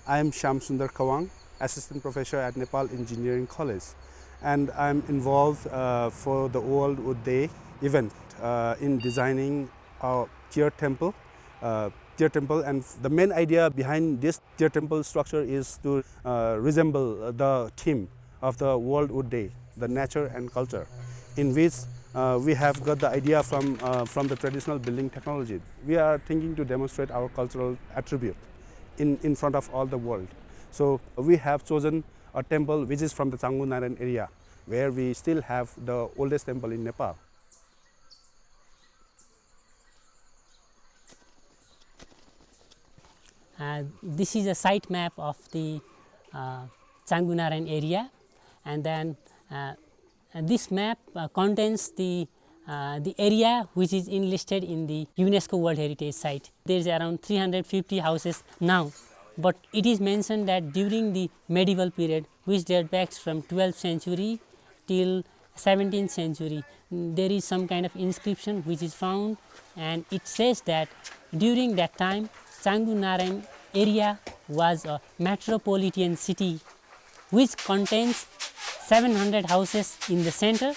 I am Shamsundar Kawang, Assistant Professor at Nepal Engineering College, and I'm involved for the World Wood Day event in designing a tier temple. And the main idea behind this tier temple structure is to resemble the theme of the World Wood Day, the nature and culture, in which we have got the idea from the traditional building technology. We are thinking to demonstrate our cultural attribute in front of all the world. So we have chosen a temple which is from the Changu Narayan area, where we still have the oldest temple in Nepal. This is a site map of the Changu Narayan area, and then this map contains the area which is enlisted in the UNESCO World Heritage Site. There is around 350 houses now, but it is mentioned that during the medieval period, which dates back from 12th century till 17th century, there is some kind of inscription which is found, and it says that during that time Changu Narayan area was a metropolitan city which contains 700 houses in the center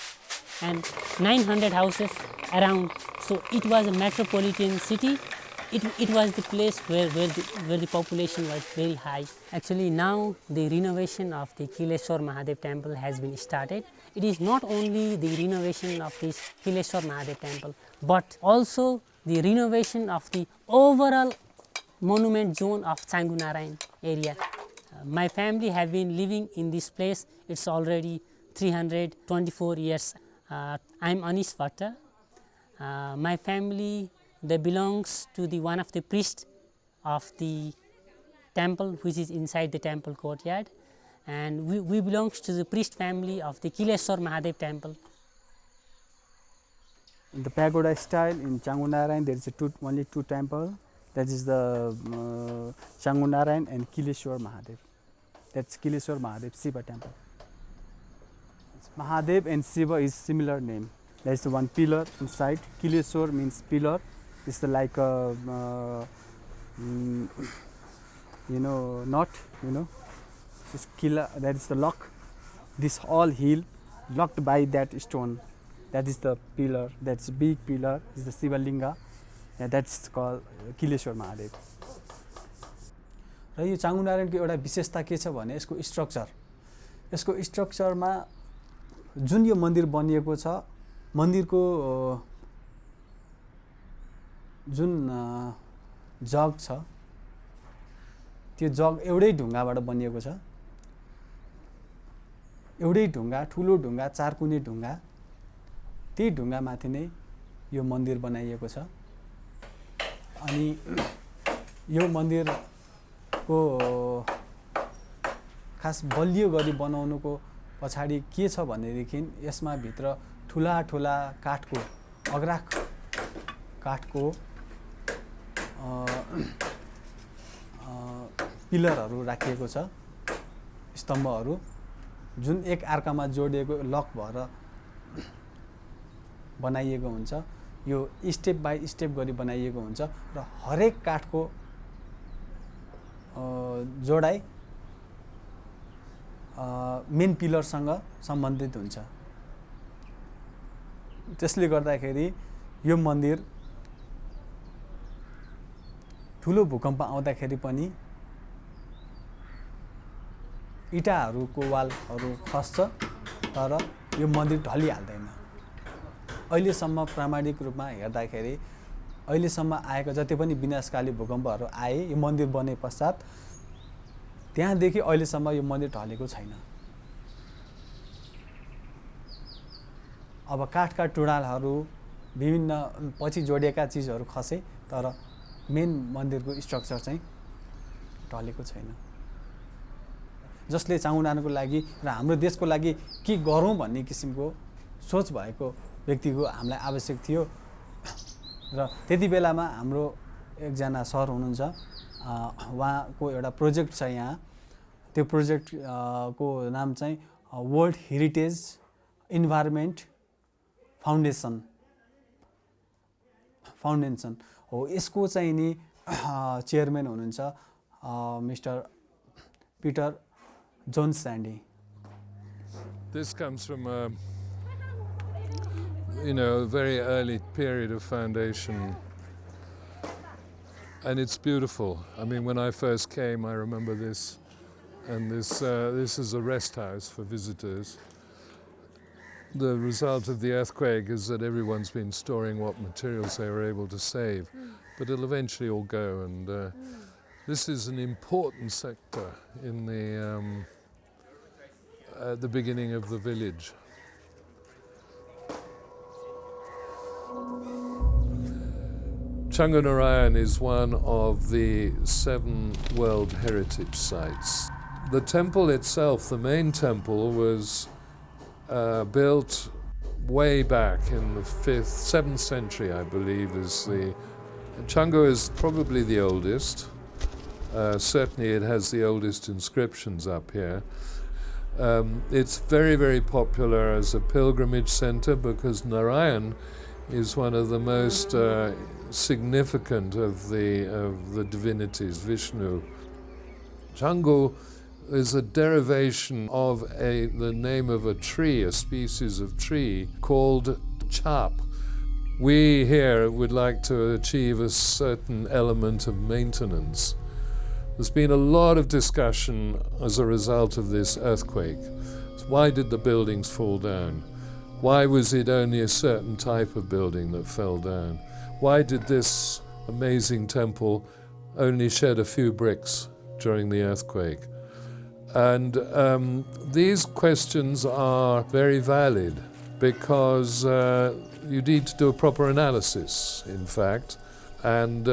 and 900 houses around. So it was a metropolitan city. It was the place where the population was very high. Actually now the renovation of the Kileshwar Mahadev temple has been started. It is not only the renovation of this Kileshwar Mahadev temple, but also the renovation of the overall monument zone of Changu Narayan area. My family have been living in this place. It's already 324 years. I'm Anish Bhatta. My family, they belongs to the one of the priests of the temple which is inside the temple courtyard, and we belongs to the priest family of the Kileshwar Mahadev temple. In the pagoda style in Changu Narayan, there is only two temples. That is the Changu Narayan and Kileshwar Mahadev. That's Kileshwar Mahadev Shiva temple. Mahadev and Shiva is similar name. There is one pillar inside. Kileshwar means pillar. It's like a knot. This killer, that is the lock. This whole hill locked by that stone. That is the pillar. That's big pillar. Is the Shiva Linga. Yeah, that's called Kileshwar Mahadev. र यो चाङ्गु नारायणको एउटा विशेषता के छ भने यसको स्ट्रक्चरमा जुन यो मन्दिर बनिएको छ, मन्दिरको जुन जग छ त्यो जग एउटै ढुङ्गाबाट बनिएको छ। एउटै ढुङ्गा, ठुलो ढुङ्गा, चारकुने ढुङ्गा, त्यही ढुङ्गामाथि नै यो मन्दिर बनाइएको छ। अनि यो मन्दिरको खास बलियो गरी बनाउनुको पछाडि के छ भनेदेखि यसमा भित्र ठुला ठुला काठको अग्राक काठको पिलरहरू राखिएको छ, स्तम्भहरू जुन एक अर्कामा जोडिएको लक भएर बनाइएको हुन्छ। यो स्टेप बाई स्टेप गरी बनाइएको हुन्छ र हरेक काठको जोडाइ मेन पिलरसँग सम्बन्धित हुन्छ। त्यसले गर्दाखेरि यो मन्दिर ठुलो भूकम्प आउँदाखेरि पनि इटाहरूको वालहरू खस्छ, तर यो मन्दिर ढलिहाल्दैन। अहिलेसम्म प्रामाणिक रूपमा हेर्दाखेरि अहिलेसम्म आएका जति पनि विनाशकाली भूकम्पहरू आए यो मन्दिर बने पश्चात त्यहाँदेखि अहिलेसम्म यो मन्दिर ढलेको छैन। अब काठका टुँडालहरू विभिन्न पछि जोडिएका चिजहरू खसे, तर मेन मन्दिरको स्ट्रक्चर चाहिँ ढलेको छैन। जसले चाङ्गु नारायणको लागि र हाम्रो देशको लागि के गरौँ भन्ने किसिमको सोच भएको व्यक्तिको हामीलाई आवश्यक थियो। र त्यति बेलामा हाम्रो एकजना सर हुनुहुन्छ, उहाँको एउटा प्रोजेक्ट छ यहाँ। त्यो प्रोजेक्ट को नाम चाहिँ वर्ल्ड हेरिटेज इन्भाइरोमेन्ट फाउन्डेसन हो। यसको चाहिँ नि चेयरम्यान हुनुहुन्छ mister Peter John Sandy. This comes from a very early period of foundation, and it's beautiful. I mean, when I first came, I remember this, and this is a rest house for visitors. The result of the earthquake is that everyone's been storing what materials they were able to save, but it'll eventually all go, and this is an important sector in the beginning of the village. Changu Narayan is one of the 7 World Heritage Sites. The temple itself, the main temple, was built way back in the 7th century, I believe. Changu is probably the oldest. Certainly it has the oldest inscriptions up here. It's very, very popular as a pilgrimage center because Narayan is one of the most significant of the divinities, Vishnu. Changu is a derivation of the name of a tree, a species of tree called chap. We here would like to achieve a certain element of maintenance. There's been a lot of discussion as a result of this earthquake. Why did the buildings fall down? Why was it only a certain type of building that fell down? Why did this amazing temple only shed a few bricks during the earthquake? And these questions are very valid because you need to do a proper analysis, in fact. And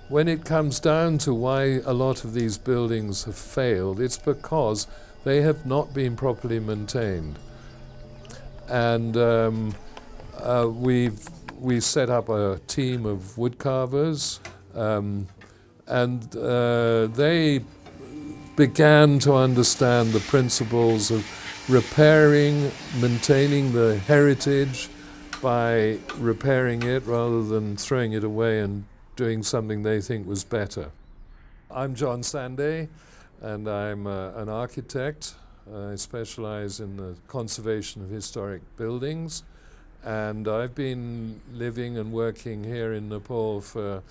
when it comes down to why a lot of these buildings have failed, it's because they have not been properly maintained. And we set up a team of woodcarvers, and they began to understand the principles of repairing, maintaining the heritage by repairing it rather than throwing it away and doing something they think was better. I'm John Sandy, and I'm an architect. I specialize in the conservation of historic buildings, and I've been living and working here in Nepal for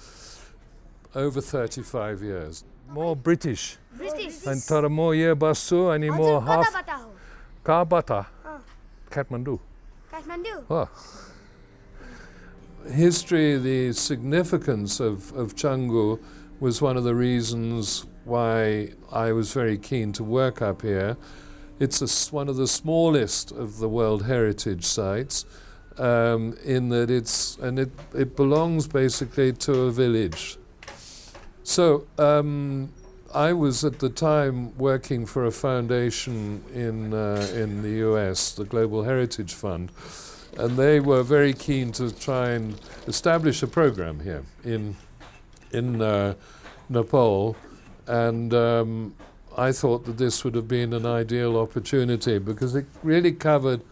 over 35 years. More British. And तर म यहाँ बस्छु अनि म half कहाँबाट Kathmandu History, the significance of Changu was one of the reasons why I was very keen to work up here. It's one of the smallest of the World Heritage Sites in that it belongs basically to a village. So I was at the time working for a foundation in the US, the Global Heritage Fund, and they were very keen to try and establish a program here in Nepal, and I thought that this would have been an ideal opportunity because it really covered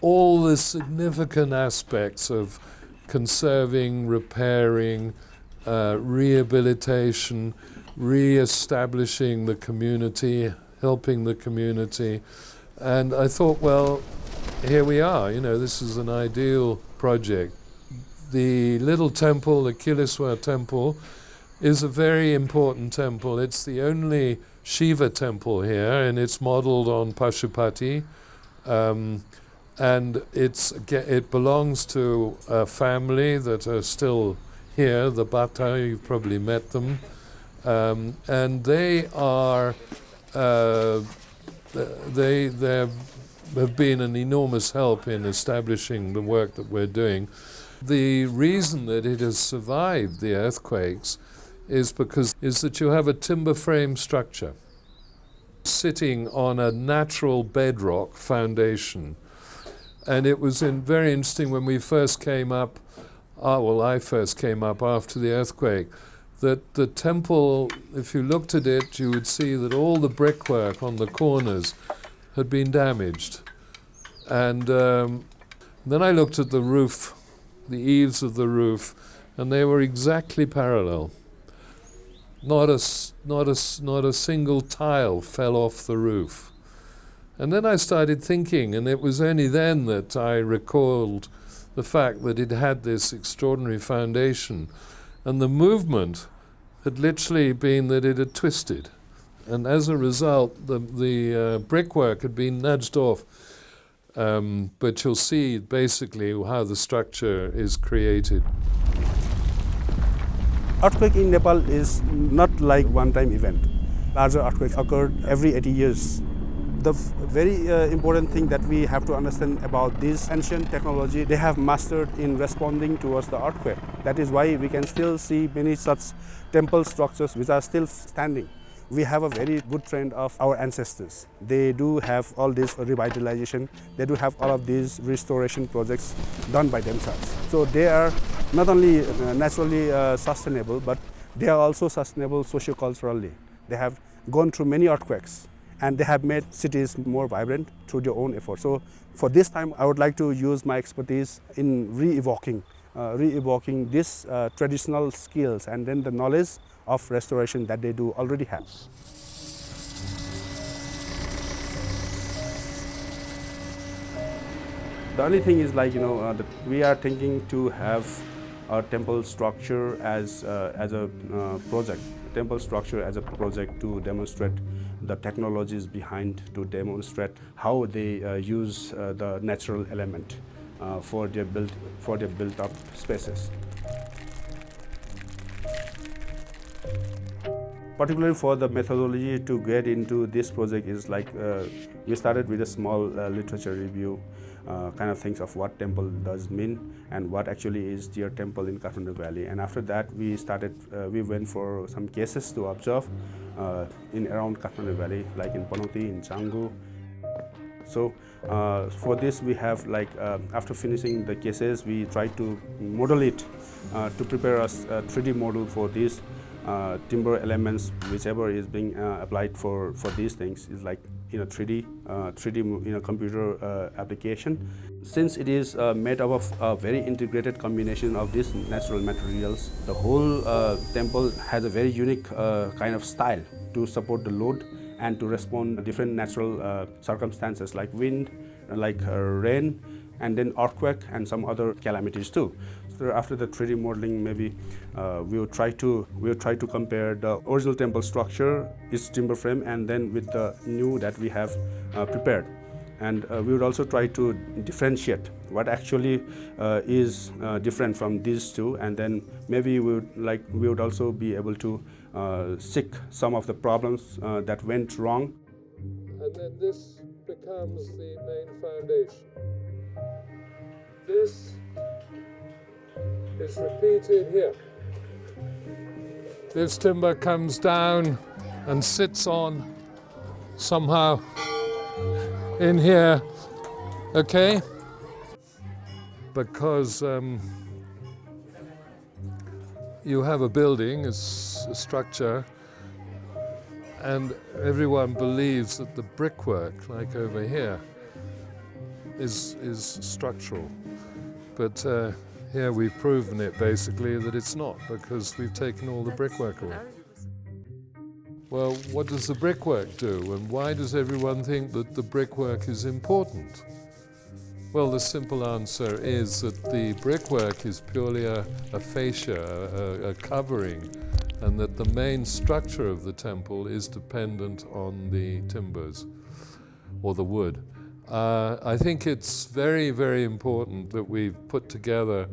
all the significant aspects of conserving, repairing, rehabilitation, re-establishing the community, helping the community. And I thought, well, here we are, this is an ideal project. The little temple, the Kiliswa temple, is a very important temple. It's the only Shiva temple here, and it's modeled on Pashupati. And it belongs to a family that are still here, the Bata, you've probably met them. And they are, they have been an enormous help in establishing the work that we're doing. The reason that it has survived the earthquakes is that you have a timber frame structure sitting on a natural bedrock foundation. And it was very interesting when we first came up, I first came up after the earthquake, that the temple, if you looked at it, you would see that all the brickwork on the corners had been damaged. And then I looked at the roof, the eaves of the roof, and they were exactly parallel. Not a single tile fell off the roof. And then I started thinking, and it was only then that I recalled the fact that it had this extraordinary foundation, and the movement had literally been that it had twisted. And as a result, the brickwork had been nudged off. But you'll see basically how the structure is created. Earthquake in Nepal is not like one-time event. Larger earthquakes occurred every 80 years. The very important thing that we have to understand about this ancient technology, they have mastered in responding towards the earthquake. That is why we can still see many such temple structures which are still standing. We have a very good trend of our ancestors. They do have all this revitalization. They do have all of these restoration projects done by themselves. So they are not only naturally sustainable, but they are also sustainable socio-culturally. They have gone through many earthquakes, and they have made cities more vibrant through their own effort. So for this time, I would like to use my expertise in re-evoking these traditional skills and then the knowledge of restoration that they do already have. The only thing is, like, that we are thinking to have a temple structure as a project. Temple structure as a project to demonstrate the technologies behind, to demonstrate how they use the natural element for their built up spaces. Particularly for the methodology to get into this project is like we started with a small literature review kind of things of what temple does mean and what actually is deer temple in Kathmandu Valley. And after that we went for some cases to observe in around Kathmandu Valley, like in Panauti, in Changu. So for this we have after finishing the cases, we try to model it to prepare us a 3D model for these timber elements, whichever is being applied for these things is like in a 3D computer application. Since it is made up of a very integrated combination of these natural materials, the whole temple has a very unique kind of style to support the load and to respond to different natural circumstances like wind, like rain, and then earthquake and some other calamities too. So after the 3D modeling, maybe we will try to compare the original temple structure, its timber frame, and then with the new that we have prepared. And we would also try to differentiate what actually is different from these two, and then maybe we would also be able to seek some of the problems that went wrong. And then this becomes the main foundation. This is repeated here. This timber comes down and sits on somehow in here, okay? Because you have a building, it's a structure, and everyone believes that the brickwork, like over here, is structural. But here we've proven it basically that it's not, because we've taken all the brickwork away. Well, what does the brickwork do, and why does everyone think that the brickwork is important? Well, the simple answer is that the brickwork is purely a fascia, a covering, and that the main structure of the temple is dependent on the timbers or the wood. I think it's very, very important that we've put together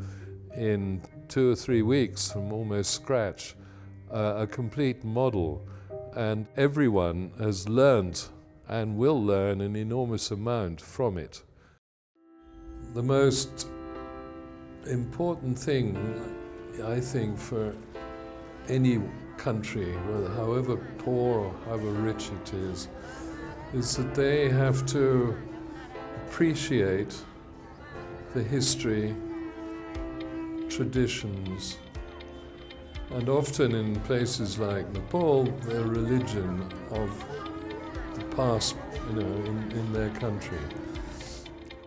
in 2 or 3 weeks from almost scratch a complete model, and everyone has learned and will learn an enormous amount from it. The most important thing, I think, for any country, however poor or however rich it is that they have to appreciate the history, traditions, and often in places like Nepal, their religion of the past, in their country.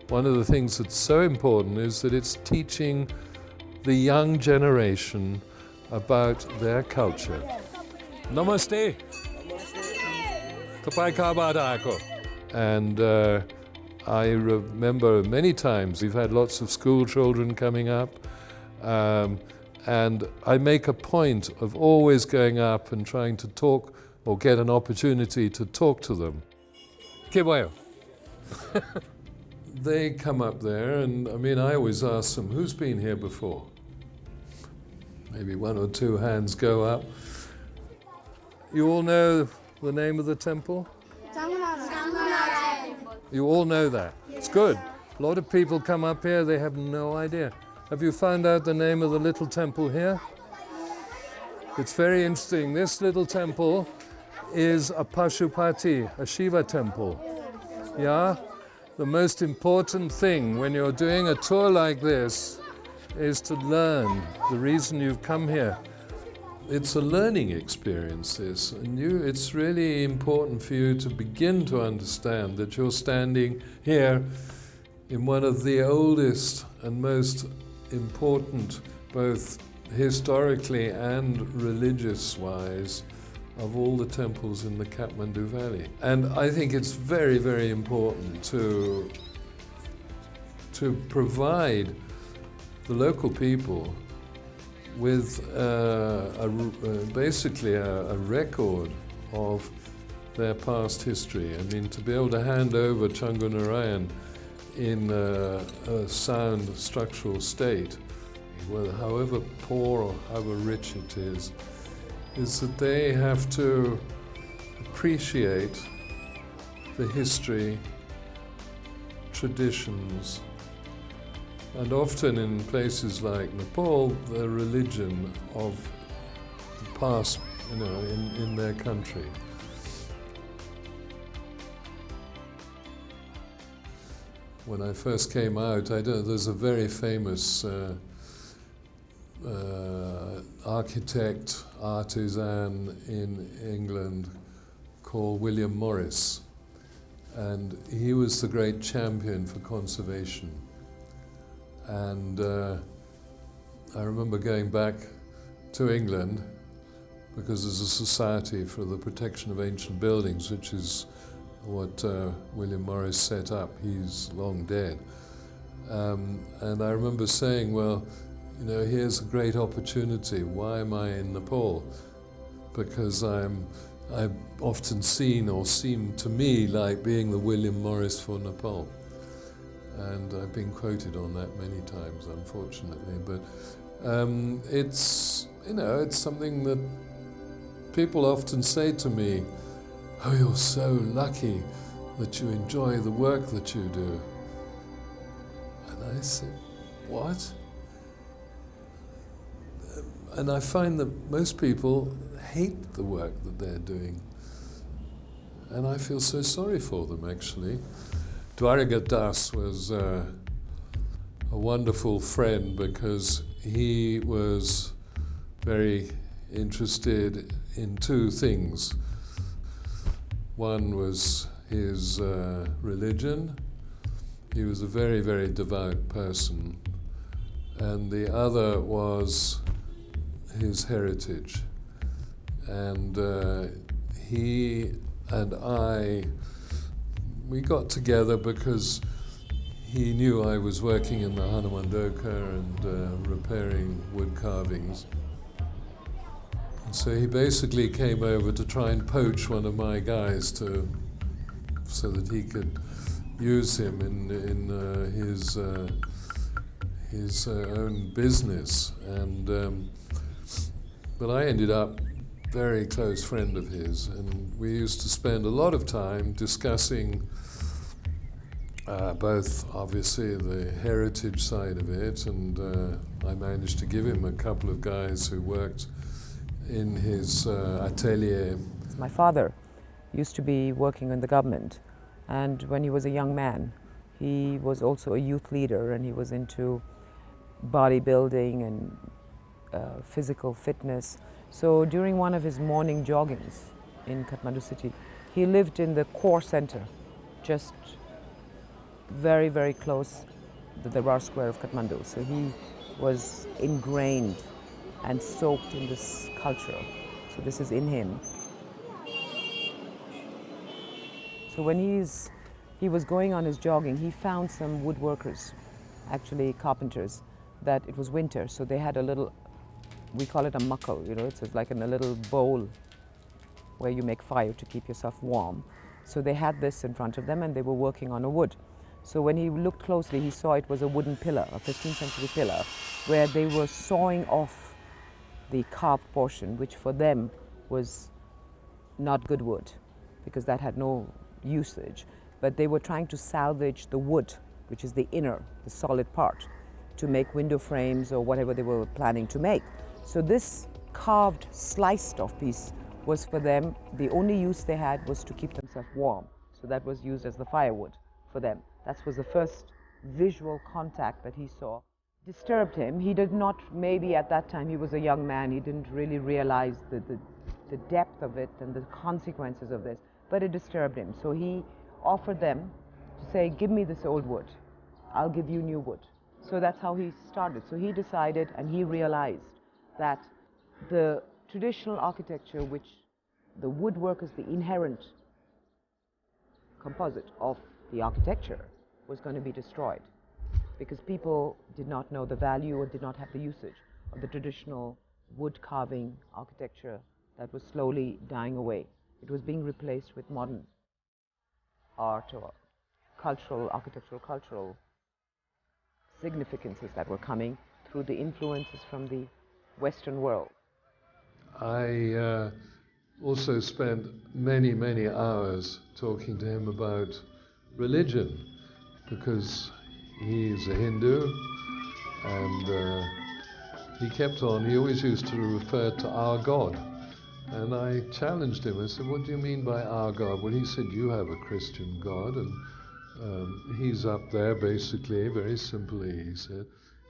One of the things that's so important is that it's teaching the young generation about their culture. Namaste. Tapai ka bada ako. And I remember many times we've had lots of school children coming up, and I make a point of always going up and trying to talk or get an opportunity to talk to them. Kiwayo. They come up there, and I mean, I always ask them, who's been here before? Maybe one or two hands go up. You all know the name of the temple? Changu Narayan. You all know that? It's good. A lot of people come up here, they have no idea. Have you found out the name of the little temple here? It's very interesting. This little temple is a Pashupati, a Shiva temple. Yeah? The most important thing when you're doing a tour like this is to learn the reason you've come here. It's a learning experience, this, and it's really important for you to begin to understand that you're standing here in one of the oldest and most important, both historically and religious-wise, of all the temples in the Kathmandu Valley. And I think it's very, very important to provide the local people with basically a record of their past history. I mean, to be able to hand over Changu Narayan in a sound structural state, whether however poor or however rich it is that they have to appreciate the history, traditions, and often in places like Nepal, the religion of the past, in their country. When I first came out, there's a very famous architect, artisan in England called William Morris, and he was the great champion for conservation. And I remember going back to England because there's a Society for the Protection of Ancient Buildings, which is what William Morris set up. He's long dead. And I remember saying, well, here's a great opportunity. Why am I in Nepal? Because I've often seen or seemed to me like being the William Morris for Nepal. And I've been quoted on that many times, unfortunately. But it's something that people often say to me, oh, you're so lucky that you enjoy the work that you do. And I say, what? And I find that most people hate the work that they're doing. And I feel so sorry for them, actually. Dwaragat Das was a wonderful friend because he was very interested in two things. One was his religion. He was a very, very devout person. And the other was his heritage. And he and I, we got together because he knew I was working in the Hanumandoka and repairing wood carvings. And so he basically came over to try and poach one of my guys so that he could use him in his own business. And but I ended up a very close friend of his, and we used to spend a lot of time discussing both obviously the heritage side of it, and I managed to give him a couple of guys who worked in his atelier. My father used to be working in the government, and when he was a young man, he was also a youth leader, and he was into bodybuilding and physical fitness. So during one of his morning joggings in Kathmandu city, he lived in the core center, just very, very close to the Rar Square of Kathmandu. So he was ingrained and soaked in this culture. So this is in him. So when he was going on his jogging, he found some woodworkers, actually carpenters, that it was winter, so they had a little, we call it a muckle, you know, it's like in a little bowl where you make fire to keep yourself warm. So they had this in front of them and they were working on a wood. So when he looked closely, he saw it was a wooden pillar, a 15th century pillar, where they were sawing off the carved portion, which for them was not good wood, because that had no usage. But they were trying to salvage the wood, which is the inner, the solid part, to make window frames or whatever they were planning to make. So this carved, sliced off piece was for them, the only use they had was to keep themselves warm. So that was used as the firewood for them. That was the first visual contact that he saw. Disturbed him. He did not, maybe at that time, he was a young man, he didn't really realize the depth of it and the consequences of this, but it disturbed him. So he offered them to say, give me this old wood, I'll give you new wood. So that's how he started. So he decided and he realized that the traditional architecture, which the woodwork is the inherent composite of the architecture, was going to be destroyed because people did not know the value or did not have the usage of the traditional wood carving architecture that was slowly dying away. It was being replaced with modern art or cultural, architectural, cultural significances that were coming through the influences from the Western world. I also spent many, many hours talking to him about religion, because he's a Hindu, and he kept on, he always used to refer to our God. And I challenged him. I said, what do you mean by our God? Well, he said, you have a Christian God, and he's up there, basically, very simply, he said.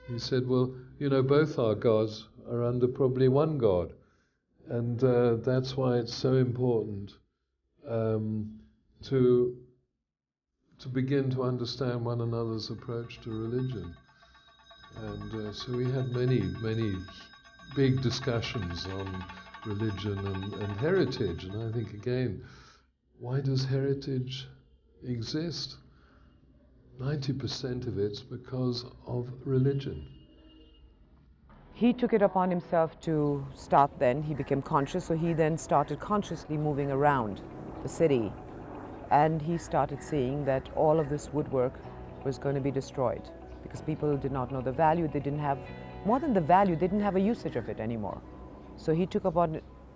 He said, well, you know, both our gods are under probably one God. And that's why it's so important to begin to understand one another's approach to religion. And so we had many, many big discussions on religion and heritage. And I think, again, why does heritage exist? 90% of it's because of religion. He took it upon himself to start then, he became conscious, so he then started consciously moving around the city. And he started seeing that all of this woodwork was going to be destroyed because people did not know the value, they didn't have, more than the value, they didn't have a usage of it anymore. So he took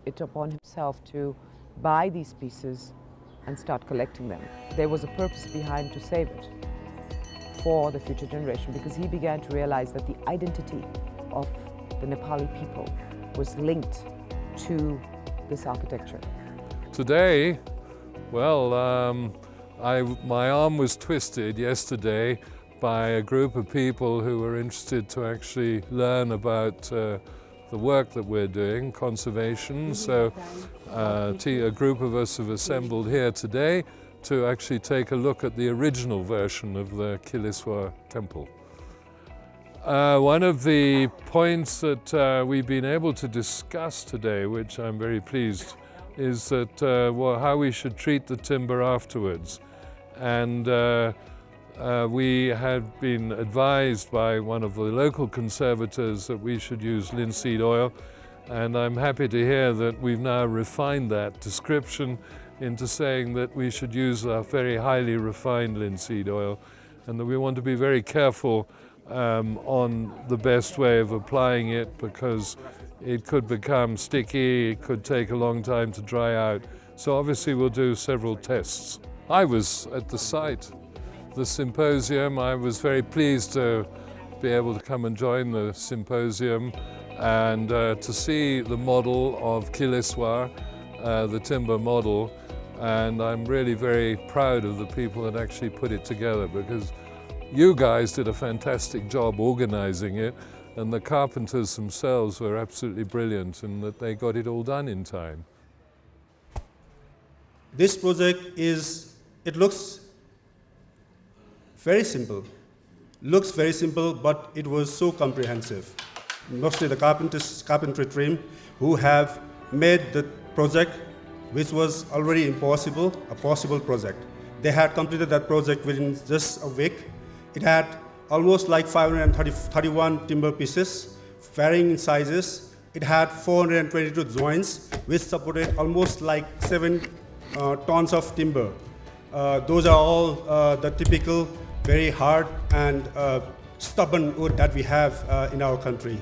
it upon himself to buy these pieces and start collecting them. There was a purpose behind to save it for the future generation, because he began to realize that the identity of the Nepali people was linked to this architecture. Today, well, my arm was twisted yesterday by a group of people who were interested to actually learn about the work that we're doing, conservation. So a group of us have assembled here today to actually take a look at the original version of the Kileswar temple. One of the points that we've been able to discuss today, which I'm very pleased, is that how we should treat the timber afterwards. And we had been advised by one of the local conservators that we should use linseed oil, and I'm happy to hear that we've now refined that description into saying that we should use a very highly refined linseed oil, and that we want to be very careful on the best way of applying it, because it could become sticky, it could take a long time to dry out. So obviously we'll do several tests. I was at the site, the symposium. I was very pleased to be able to come and join the symposium and to see the model of Kileswar, the timber model. And I'm really very proud of the people that actually put it together, because you guys did a fantastic job organizing it, and the carpenters themselves were absolutely brilliant, and that they got it all done in time. This project it looks very simple. Looks very simple, but it was so comprehensive. Mostly the carpentry team who have made the project, which was already impossible, a possible project. They had completed that project within just a week. It had almost like 531 timber pieces, varying in sizes. It had 422 joints, which supported almost like 7 tons of timber. Those are all the typical, very hard and stubborn wood that we have in our country.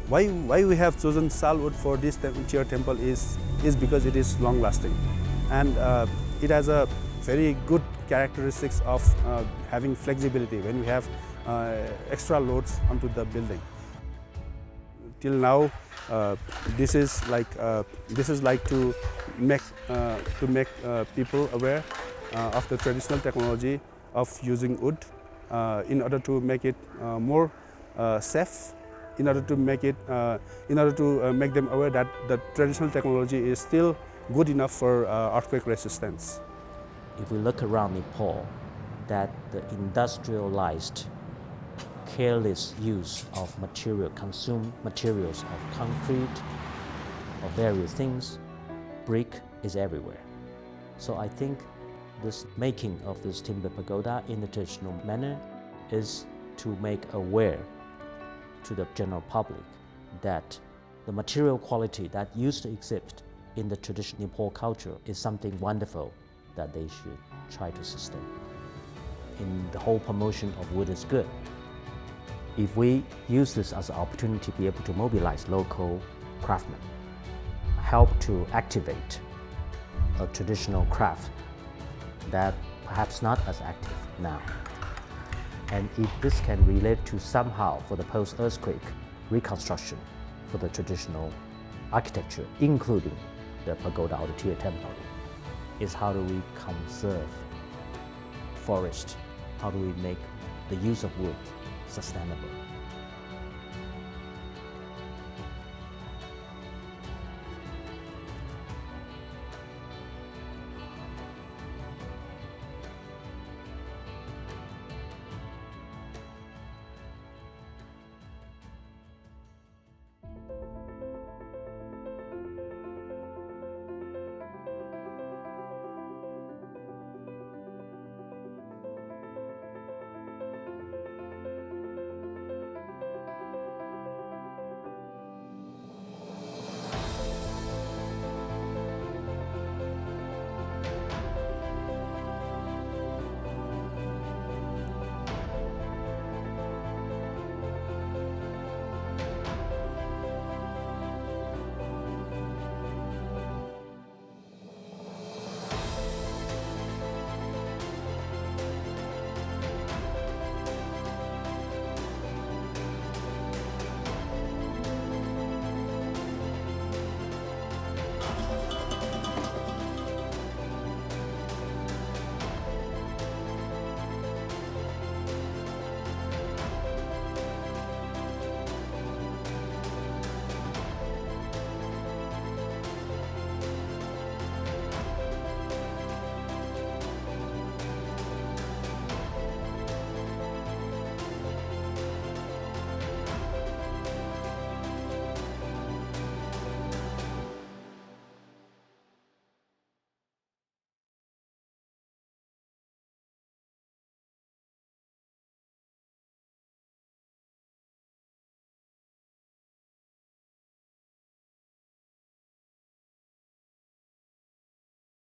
Why we have chosen sal wood for this tier temple is because it is long lasting, and it has a very good characteristics of having flexibility when we have extra loads onto the building. Till now, this is like to make people aware of the traditional technology of using wood in order to make it more safe. In order to make them aware that the traditional technology is still good enough for earthquake resistance. If we look around Nepal, that the industrialized, careless use of consumed materials of concrete, of various things, brick is everywhere. So I think this making of this timber pagoda in the traditional manner is to make aware to the general public that the material quality that used to exist in the traditional Nepal culture is something wonderful that they should try to sustain. In the whole promotion of wood is good. If we use this as an opportunity to be able to mobilize local craftsmen, help to activate a traditional craft that perhaps not as active now. And if this can relate to somehow for the post-earthquake reconstruction for the traditional architecture, including the pagoda or the tier temple, is how do we conserve forest? How do we make the use of wood sustainable?